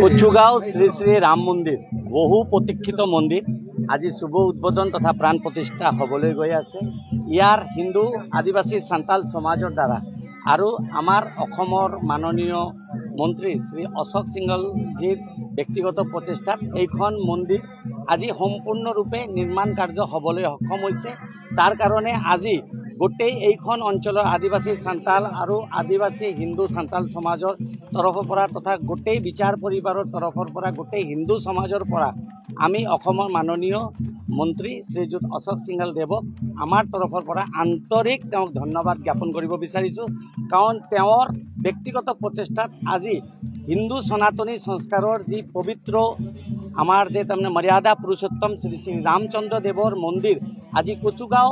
কচুগাঁও শ্ৰী শ্ৰী ৰাম মন্দিৰ বহু প্ৰতীক্ষিত মন্দিৰ আজি শুভ উদ্বোধন তথা প্ৰাণ প্ৰতিষ্ঠা হ'বলৈ গৈ আছে। ইয়াৰ হিন্দু আদিবাসী সান্তাল সমাজৰ দ্বাৰা আৰু আমাৰ অসমৰ মাননীয় মন্ত্ৰী শ্ৰী অশোক সিংহলজীৰ ব্যক্তিগত প্ৰচেষ্টাত এইখন মন্দিৰ আজি সম্পূৰ্ণৰূপে নিৰ্মাণ কাৰ্য হ'বলৈ সক্ষম হৈছে। তাৰ কাৰণে আজি গোটেই এইখন অঞ্চলৰ আদিবাসী সান্তাল আৰু আদিবাসী হিন্দু সান্তাল সমাজৰ তৰফৰ পৰা তথা গোটেই বিচাৰ পৰিবাৰৰ তৰফৰ পৰা গোটেই হিন্দু সমাজৰ পৰা আমি অসমৰ মাননীয় মন্ত্ৰী শ্ৰীযুত অশোক সিংহল দেৱক আমাৰ তৰফৰ পৰা আন্তৰিক তেওঁক ধন্যবাদ জ্ঞাপন কৰিব বিচাৰিছোঁ। কাৰণ তেওঁৰ ব্যক্তিগত প্ৰচেষ্টাত আজি হিন্দু সনাতনী সংস্কাৰৰ যি পবিত্ৰ আমাৰ যে তাৰমানে মৰ্যাদা পুৰুষোত্তম শ্ৰী শ্ৰী ৰামচন্দ্ৰ দেৱৰ মন্দিৰ আজি কচুগাঁও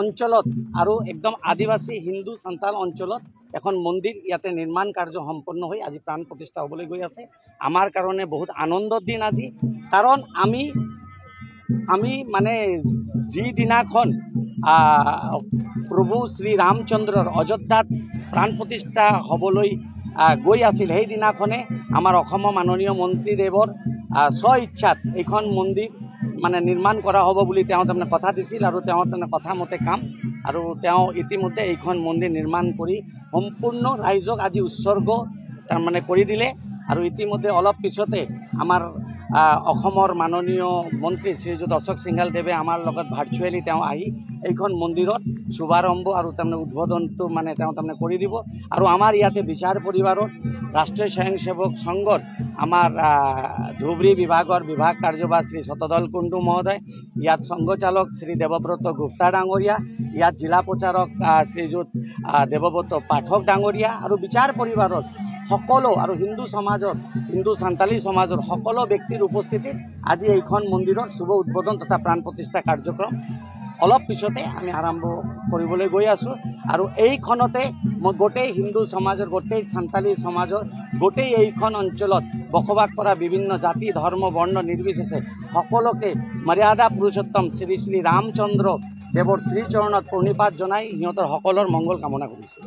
অঞ্চলত আৰু একদম আদিবাসী হিন্দু সান্তাল অঞ্চলত এখন মন্দিৰ ইয়াতে নিৰ্মাণ কাৰ্য সম্পন্ন হৈ আজি প্ৰাণ প্ৰতিষ্ঠা হ'বলৈ গৈ আছে। আমাৰ কাৰণে বহুত আনন্দৰ দিন আজি, কাৰণ আমি মানে যিদিনাখন প্ৰভু শ্ৰী ৰামচন্দ্ৰৰ অযোধ্যাত প্ৰাণ প্ৰতিষ্ঠা হ'বলৈ গৈ আছিল, সেইদিনাখনে আমাৰ অসমৰ মাননীয় মন্ত্ৰীদেৱৰ স্ব ইচ্ছাত এইখন মন্দিৰ মানে নিৰ্মাণ কৰা হ'ব বুলি তেওঁ তাৰমানে কথা দিছিল আৰু তেওঁ তাৰমানে কথা মতে কাম আৰু তেওঁ ইতিমধ্যে এইখন মন্দিৰ নিৰ্মাণ কৰি সম্পূৰ্ণ ৰাইজক আজি উৎসৰ্গ তাৰমানে কৰি দিলে। আৰু ইতিমধ্যে অলপ পিছতে আমাৰ অসমৰ মাননীয় মন্ত্ৰী শ্ৰীযুত অশোক সিংহল দেৱে আমাৰ লগত ভাৰ্চুৱেলি তেওঁ আহি এইখন মন্দিৰত শুভাৰম্ভ আৰু তাৰমানে উদ্বোধনটো মানে তেওঁ তাৰমানে কৰি দিব। আৰু আমাৰ ইয়াতে বিচাৰ পৰিবাৰত ৰাষ্ট্ৰীয় স্বয়ংসেৱক সংঘৰ আমাৰ ধুবুৰী বিভাগৰ বিভাগ কাৰ্যবাহ শ্ৰী শতদল কুণ্ডু মহোদয়, ইয়াত সংঘচালক শ্ৰী দেৱব্ৰত গুপ্তা ডাঙৰীয়া, ইয়াত জিলা প্ৰচাৰক শ্ৰীযুত দেৱব্ৰত পাঠক ডাঙৰীয়া আৰু বিচাৰ পৰিবাৰৰ সকলো আৰু হিন্দু সমাজৰ হিন্দু সান্তালী সমাজৰ সকলো ব্যক্তিৰ উপস্থিতিত আজি এইখন মন্দিৰৰ শুভ উদ্বোধন তথা প্ৰাণ প্ৰতিষ্ঠা কাৰ্যক্ৰম অলপ পিছতে আমি আৰম্ভ কৰিবলৈ গৈ আছোঁ। আৰু এইখনতে মই গোটেই হিন্দু সমাজৰ গোটেই সান্তালী সমাজৰ গোটেই এইখন অঞ্চলত বসবাস কৰা বিভিন্ন জাতি ধৰ্ম বৰ্ণ নিৰ্বিশেষে সকলোকে মৰ্যাদা পুৰুষোত্তম শ্ৰী শ্ৰী ৰামচন্দ্ৰ দেৱৰ শ্ৰীচৰণত প্ৰণিপাত জনাই সিহঁতৰ সকলৰ মংগল কামনা কৰিছোঁ।